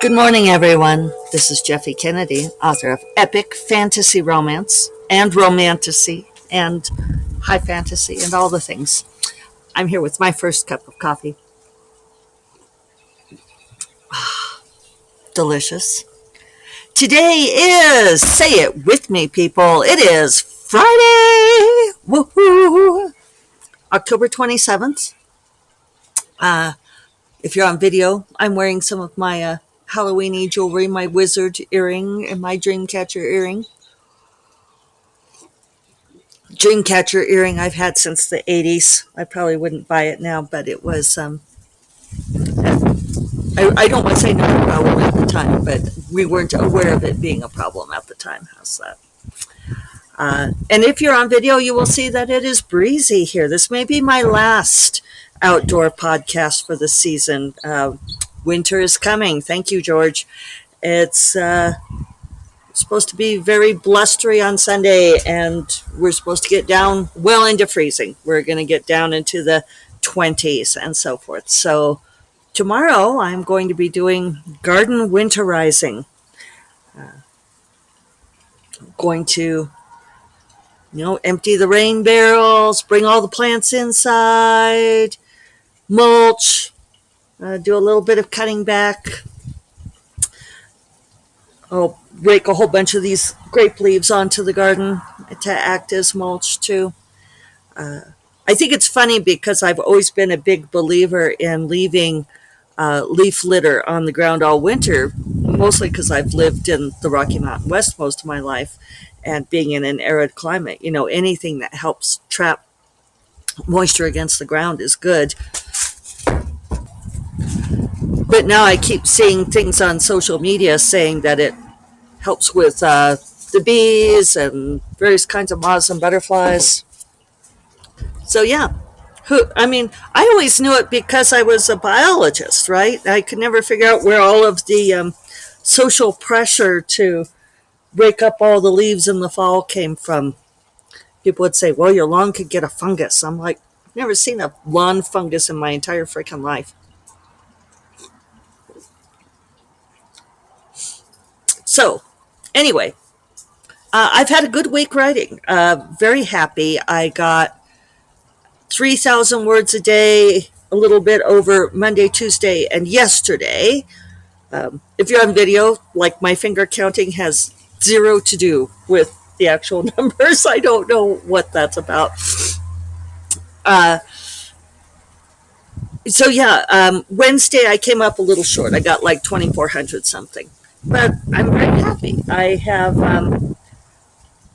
Good morning, everyone. This is Jeffe Kennedy, author of Epic Fantasy Romance and Romantasy and High Fantasy and all the things. I'm here with my first cup of coffee. Delicious. Today is, say it with me, people, it is Friday! Woohoo! October 27th. If you're on video, I'm wearing some of my Halloweeny jewelry, my wizard earring and my dreamcatcher earring. Dreamcatcher earring I've had since the 80s. I probably wouldn't buy it now, but it was, I don't want to say not a problem at the time, but we weren't aware of it being a problem at the time. How's that? And if you're on video, you will see that it is breezy here. This may be my last outdoor podcast for the season. Winter is coming. Thank you, George. It's supposed to be very blustery on Sunday, and we're supposed to get down well into freezing. We're going to get down into the 20s and so forth. So tomorrow I'm going to be doing garden winterizing. Going to, empty the rain barrels, bring all the plants inside, mulch, do a little bit of cutting back. I'll rake a whole bunch of these grape leaves onto the garden to act as mulch too. I think it's funny because I've always been a big believer in leaving leaf litter on the ground all winter, mostly because I've lived in the Rocky Mountain West most of my life and being in an arid climate. Anything that helps trap moisture against the ground is good. But now I keep seeing things on social media saying that it helps with the bees and various kinds of moths and butterflies. So yeah, I always knew it because I was a biologist, right? I could never figure out where all of the social pressure to rake up all the leaves in the fall came from. People would say, well, your lawn could get a fungus. I'm like, I've never seen a lawn fungus in my entire freaking life. So, anyway, I've had a good week writing. Very happy. I got 3,000 words a day, a little bit over Monday, Tuesday, and yesterday. If you're on video, like my finger counting has zero to do with the actual numbers. I don't know what that's about. Wednesday I came up a little short. I got like 2,400 something. But I'm very happy.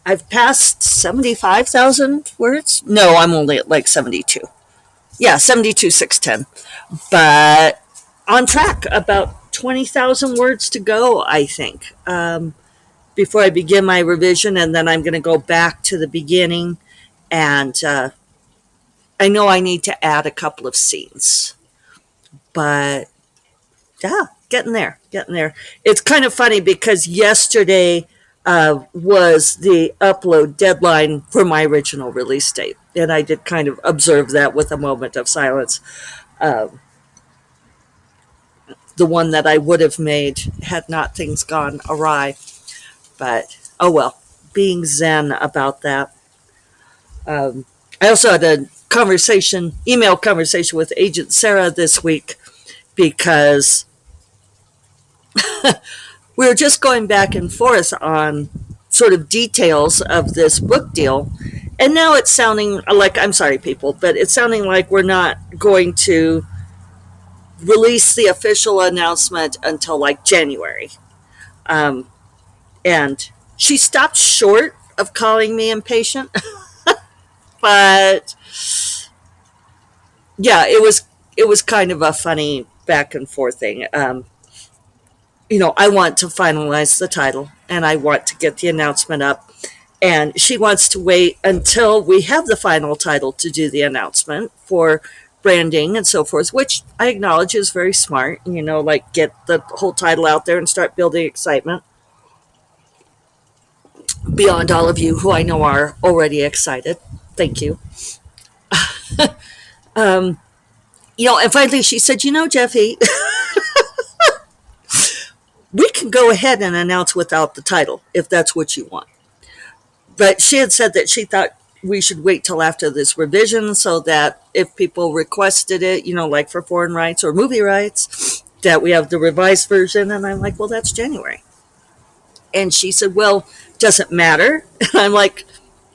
I've passed 75,000 words. No, I'm only at like 72. Yeah, 72,610. But on track, about 20,000 words to go, I think, before I begin my revision. And then I'm going to go back to the beginning. And I know I need to add a couple of scenes. But yeah, getting there. It's kind of funny because yesterday was the upload deadline for my original release date. And I did kind of observe that with a moment of silence. The one that I would have made had not things gone awry. But, oh well, being zen about that. I also had a email conversation with Agent Sarah this week because we were just going back and forth on sort of details of this book deal. And now it's sounding like, I'm sorry, people, but it's sounding like we're not going to release the official announcement until like January. And she stopped short of calling me impatient. But yeah, it was kind of a funny back and forth thing. I want to finalize the title and I want to get the announcement up. And she wants to wait until we have the final title to do the announcement for branding and so forth, which I acknowledge is very smart. Like get the whole title out there and start building excitement beyond all of you who I know are already excited. Thank you. And finally she said, Jeffe, can go ahead and announce without the title if that's what you want. But she had said that she thought we should wait till after this revision so that if people requested it, like for foreign rights or movie rights, that we have the revised version. And I'm like, well, that's January. And she said, well, does it matter? And I'm like,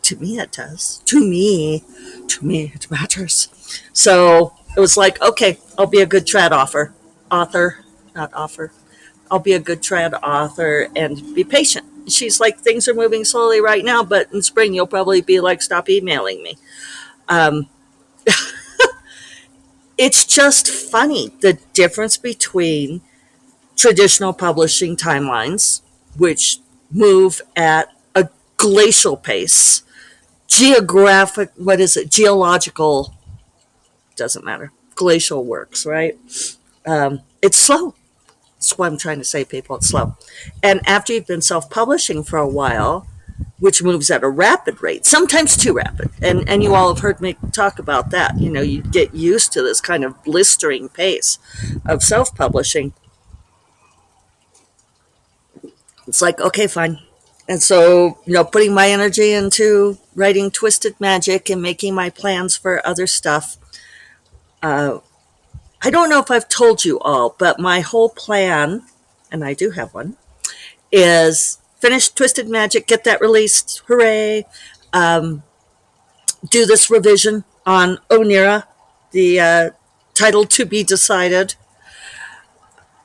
to me it does. To me it matters. So it was like, okay, I'll be a good trad author, not offer. I'll be a good trad author and be patient. She's like, things are moving slowly right now, but in spring you'll probably be like, stop emailing me. Um, it's just funny the difference between traditional publishing timelines, which move at a glacial pace, geological, doesn't matter, glacial works, right? It's slow. That's what I'm trying to say, people. It's slow. And after you've been self-publishing for a while, which moves at a rapid rate, sometimes too rapid. And you all have heard me talk about that. You get used to this kind of blistering pace of self-publishing. It's like, okay, fine. And so, putting my energy into writing Twisted Magic and making my plans for other stuff. I don't know if I've told you all, but my whole plan, and I do have one, is finish Twisted Magic, get that released, hooray. Do this revision on Onira, the title to be decided.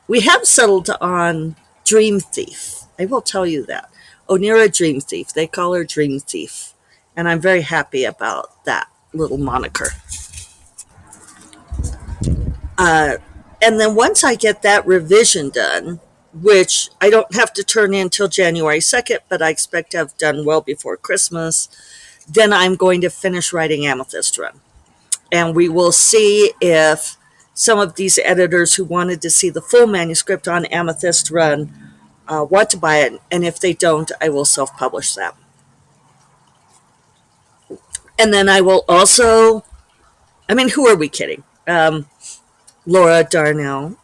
We have settled on Dream Thief. I will tell you that. Onira Dream Thief. They call her Dream Thief. And I'm very happy about that little moniker. And then once I get that revision done, which I don't have to turn in until January 2nd, but I expect to have done well before Christmas, then I'm going to finish writing Amethyst Run. And we will see if some of these editors who wanted to see the full manuscript on Amethyst Run want to buy it. And if they don't, I will self-publish them. And then I will also, who are we kidding? Laura Darnell.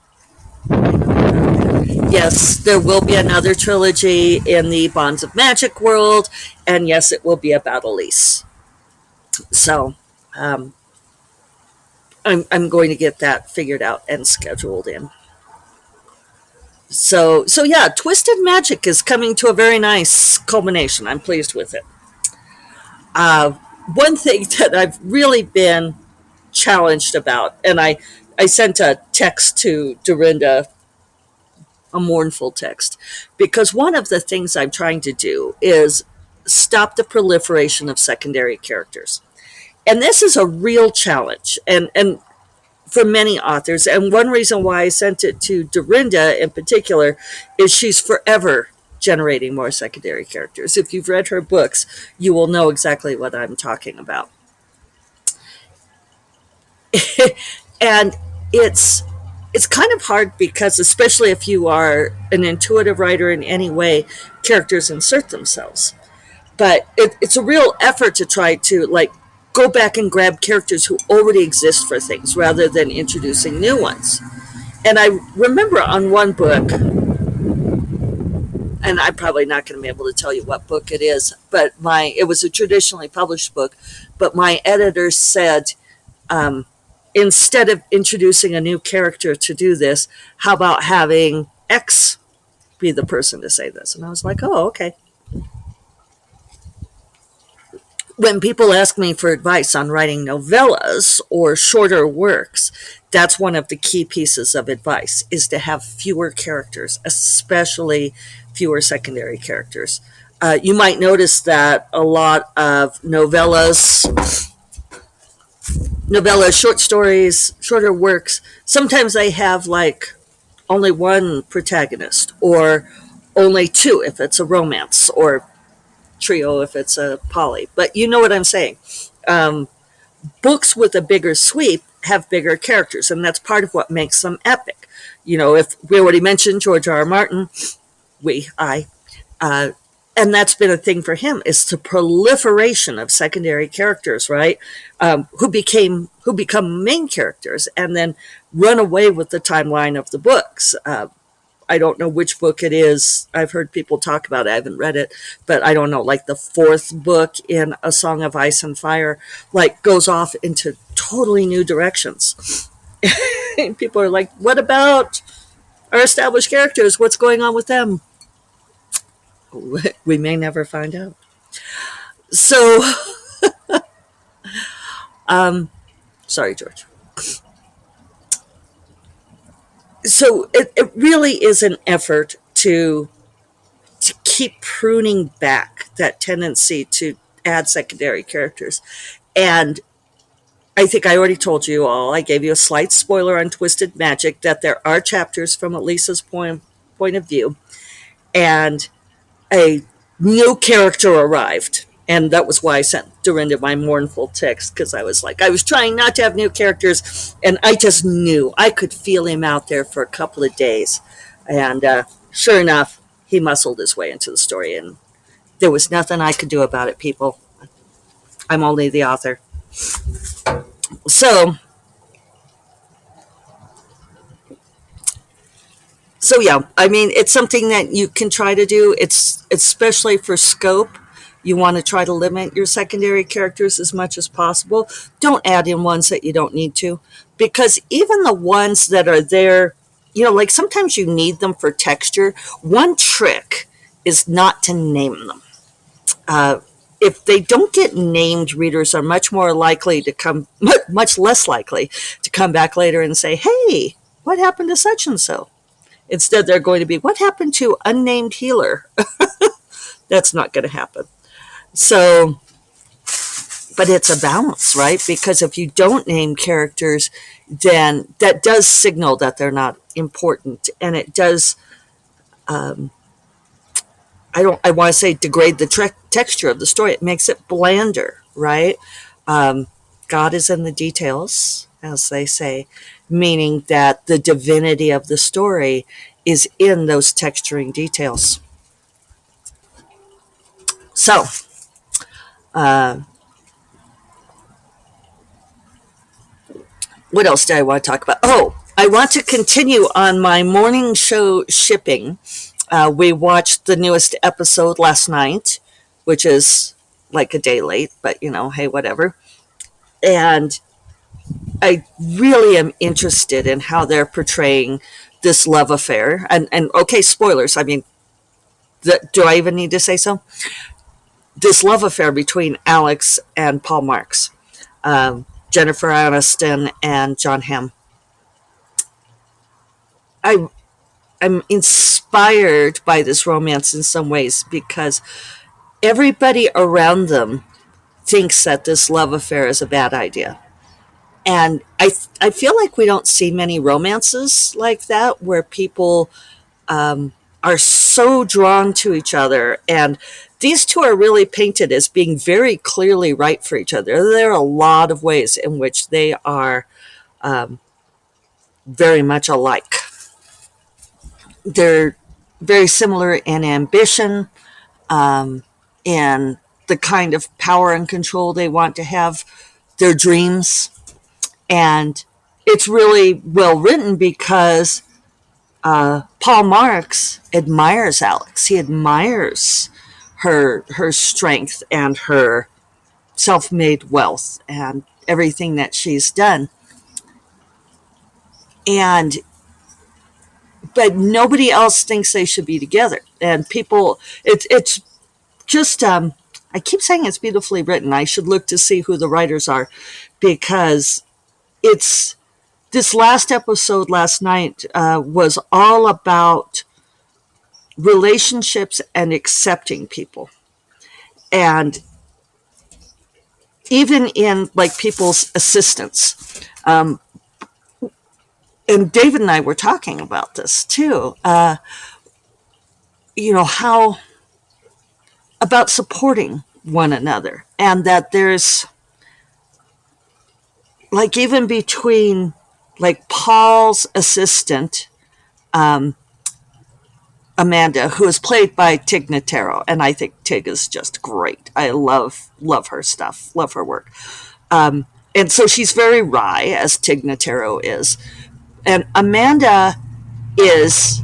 Yes, there will be another trilogy in the Bonds of Magic world, and yes, it will be about Elise. So, I'm going to get that figured out and scheduled in. So yeah, Twisted Magic is coming to a very nice culmination. I'm pleased with it. One thing that I've really been challenged about, and I sent a text to Dorinda, a mournful text, because one of the things I'm trying to do is stop the proliferation of secondary characters. And this is a real challenge, and for many authors. And one reason why I sent it to Dorinda in particular is she's forever generating more secondary characters. If you've read her books, you will know exactly what I'm talking about. And it's kind of hard because, especially if you are an intuitive writer in any way, characters insert themselves. But it's a real effort to try to go back and grab characters who already exist for things rather than introducing new ones. And I remember on one book, and I'm probably not going to be able to tell you what book it is, but it was a traditionally published book, but my editor said, instead of introducing a new character to do this, how about having X be the person to say this? And I was like, oh, okay. When people ask me for advice on writing novellas or shorter works, that's one of the key pieces of advice, is to have fewer characters, especially fewer secondary characters. You might notice that a lot of novellas, short stories, shorter works, sometimes they have only one protagonist or only two if it's a romance, or trio if it's a poly. But you know what I'm saying. Books with a bigger sweep have bigger characters, and that's part of what makes them epic. If we already mentioned George R. R. Martin, and that's been a thing for him, is the proliferation of secondary characters, right? Who become main characters and then run away with the timeline of the books. I don't know which book it is. I've heard people talk about it. I haven't read it, but I don't know. Like the fourth book in A Song of Ice and Fire, like goes off into totally new directions. And people are like, "What about our established characters? What's going on with them?" We may never find out. So, sorry, George. So it really is an effort to keep pruning back that tendency to add secondary characters. And I think I already told you all, I gave you a slight spoiler on Twisted Magic that there are chapters from Elisa's point of view, and a new character arrived. And that was why I sent Dorinda my mournful text, because I was like, I was trying not to have new characters, and I just knew I could feel him out there for a couple of days. And sure enough, he muscled his way into the story, and there was nothing I could do about it, people. I'm only the author. So, so yeah, I mean, it's something that you can try to do. It's especially for scope. You want to try to limit your secondary characters as much as possible. Don't add in ones that you don't need to, because even the ones that are there, like sometimes you need them for texture. One trick is not to name them. Uh, if they don't get named, readers are much more likely to come, much less likely to come back later and say, "Hey, what happened to such and so?" Instead, they're going to be, "What happened to unnamed healer?" That's not going to happen. So, but it's a balance, right? Because if you don't name characters, then that does signal that they're not important, and it does. Um, I want to say degrade the texture of the story. It makes it blander, right? Um, God is in the details, as they say, meaning that the divinity of the story is in those texturing details. So, uh, what else do I want to talk about? Oh, I want to continue on my morning show shipping. We watched the newest episode last night, which is like a day late, but hey, whatever. And I really am interested in how they're portraying this love affair. And okay, spoilers. I mean, do I even need to say so? This love affair between Alex and Paul Marks, Jennifer Aniston and John Hamm. I I'm inspired by this romance in some ways because everybody around them thinks that this love affair is a bad idea. And I feel like we don't see many romances like that where people are so drawn to each other. And these two are really painted as being very clearly right for each other. There are a lot of ways in which they are very much alike. They're very similar in ambition, in the kind of power and control they want to have, their dreams. And it's really well written because Paul Marks admires Alex. He admires her strength and her self-made wealth and everything that she's done. And but nobody else thinks they should be together. And people, it's just I keep saying it's beautifully written. I should look to see who the writers are because it's this last episode last night was all about relationships and accepting people. And even in like people's assistance. And David and I were talking about this too. How about supporting one another, and that there's like even between like Paul's assistant, Amanda, who is played by Tig Notaro, and I think Tig is just great. I love her stuff, love her work. And so she's very wry, as Tig Notaro is, and Amanda is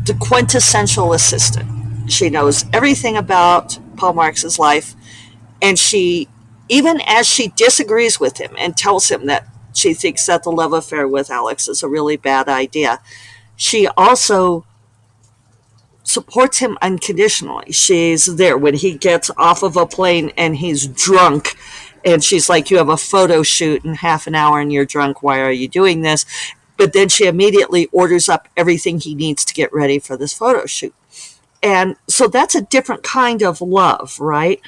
the quintessential assistant. She knows everything about Paul Marx's life, and she, even as she disagrees with him and tells him that she thinks that the love affair with Alex is a really bad idea, she also supports him unconditionally. She's there when he gets off of a plane and he's drunk, and she's like, "You have a photo shoot in half an hour and you're drunk. Why are you doing this?" But then she immediately orders up everything he needs to get ready for this photo shoot. And so that's a different kind of love, right?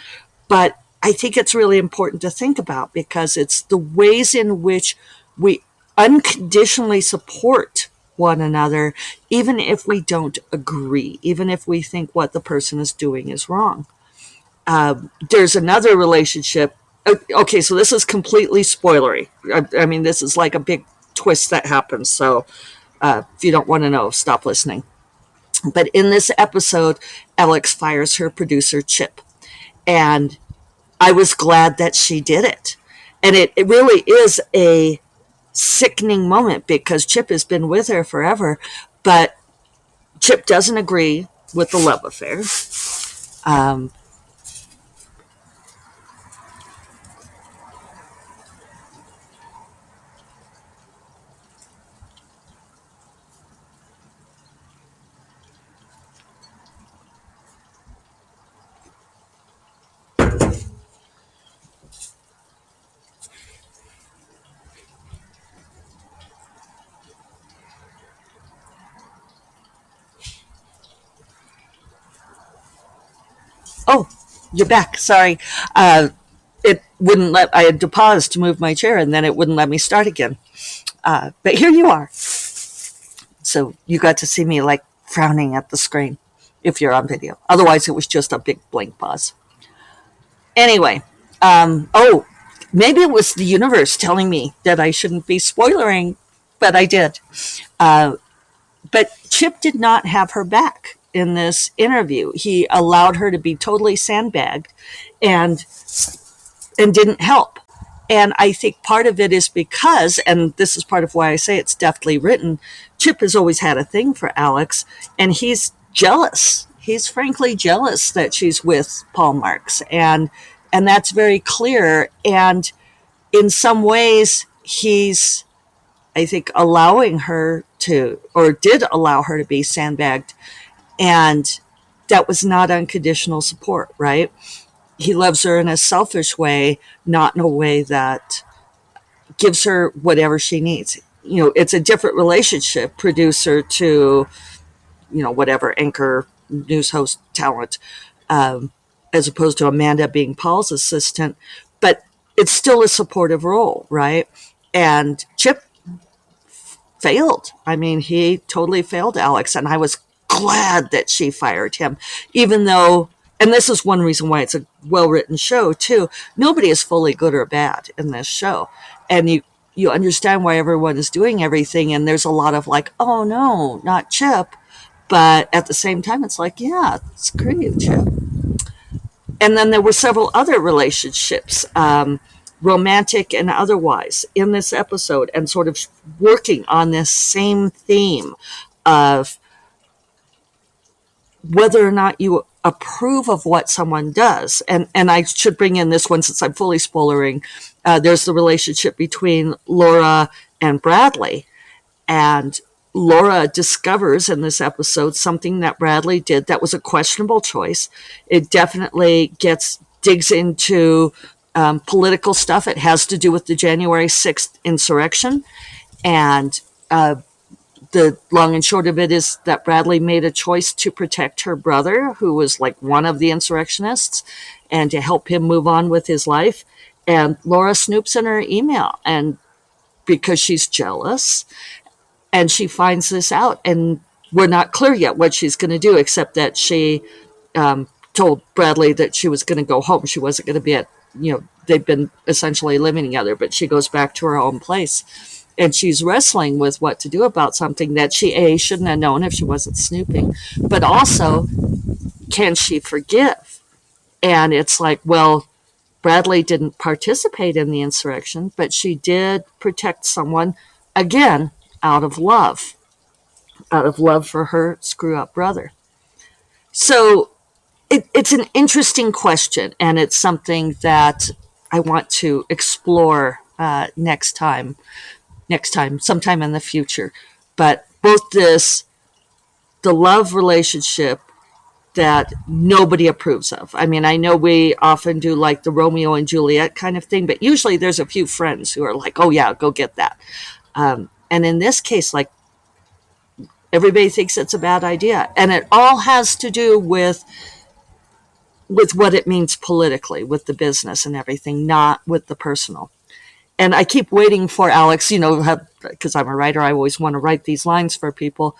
But I think it's really important to think about, because it's the ways in which we unconditionally support one another, even if we don't agree, even if we think what the person is doing is wrong. There's another relationship. Okay, so this is completely spoilery. I mean, this is like a big twist that happens. So if you don't want to know, stop listening. But in this episode, Alex fires her producer, Chip. And I was glad that she did it. And it really is a sickening moment, because Chip has been with her forever, but Chip doesn't agree with the love affair. Um, oh, you're back. Sorry. It wouldn't let, I had to pause to move my chair, and then it wouldn't let me start again. But here you are. So you got to see me like frowning at the screen if you're on video. Otherwise, it was just a big blank pause. Anyway, oh, maybe it was the universe telling me that I shouldn't be spoilering, but I did. Uh, but Chip did not have her back in this interview. He allowed her to be totally sandbagged, and didn't help. And I think part of it is because, and this is part of why I say it's deftly written, Chip has always had a thing for Alex, and he's jealous. He's frankly jealous that she's with Paul Marx, and that's very clear. And in some ways, he's, I think, allowing her to, or did allow her to be sandbagged, and that was not unconditional support, right? He loves her in a selfish way, not in a way that gives her whatever she needs. You know, it's a different relationship, producer to, whatever, anchor, news host talent, as opposed to Amanda being Paul's assistant. But it's still a supportive role, right? And Chip failed. I mean, he totally failed Alex, and I was glad that she fired him, even though, and this is one reason why it's a well-written show too. Nobody is fully good or bad in this show, and you understand why everyone is doing everything, and there's a lot of like, oh no, not Chip, but at the same time, it's like, yeah, screw you, Chip. And then there were several other relationships, romantic and otherwise, in this episode, and sort of working on this same theme of whether or not you approve of what someone does. And I should bring in this one since I'm fully spoilering. There's the relationship between Laura and Bradley. And Laura discovers in this episode something that Bradley did that was a questionable choice. It definitely digs into political stuff. It has to do with the January 6th insurrection. And the long and short of it is that Bradley made a choice to protect her brother, who was like one of the insurrectionists, and to help him move on with his life. And Laura snoops in her email, and because she's jealous, and she finds this out, and we're not clear yet what she's going to do, except that she told Bradley that she was going to go home. She wasn't going to be they've been essentially living together, but she goes back to her own place. And she's wrestling with what to do about something that she shouldn't have known if she wasn't snooping. But also, can she forgive? And it's like, well, Bradley didn't participate in the insurrection, but she did protect someone, again, out of love. out of love for her screw up brother. So it's an interesting question, and it's something that I want to explore next time, sometime in the future. But both the love relationship that nobody approves of. I mean, I know we often do like the Romeo and Juliet kind of thing, but usually there's a few friends who are like, oh, yeah, go get that. And in this case, like, everybody thinks it's a bad idea. And it all has to do with what it means politically, with the business and everything, not with the personal. And I keep waiting for Alex, because I'm a writer, I always want to write these lines for people.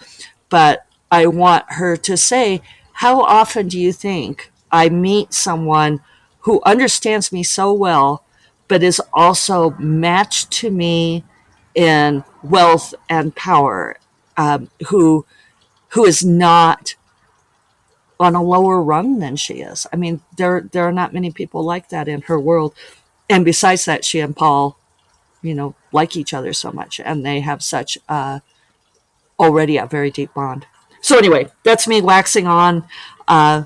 But I want her to say, how often do you think I meet someone who understands me so well, but is also matched to me in wealth and power, who is not on a lower rung than she is? I mean, there are not many people like that in her world. And besides that, she and Paul, like each other so much, and they have such already a very deep bond. So anyway, that's me waxing on. I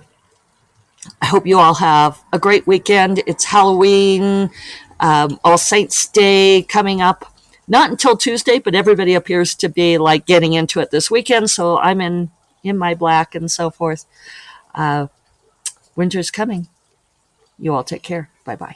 hope you all have a great weekend. It's Halloween, All Saints Day coming up. Not until Tuesday, but everybody appears to be like getting into it this weekend. So I'm in my black and so forth. Winter's coming. You all take care. Bye bye.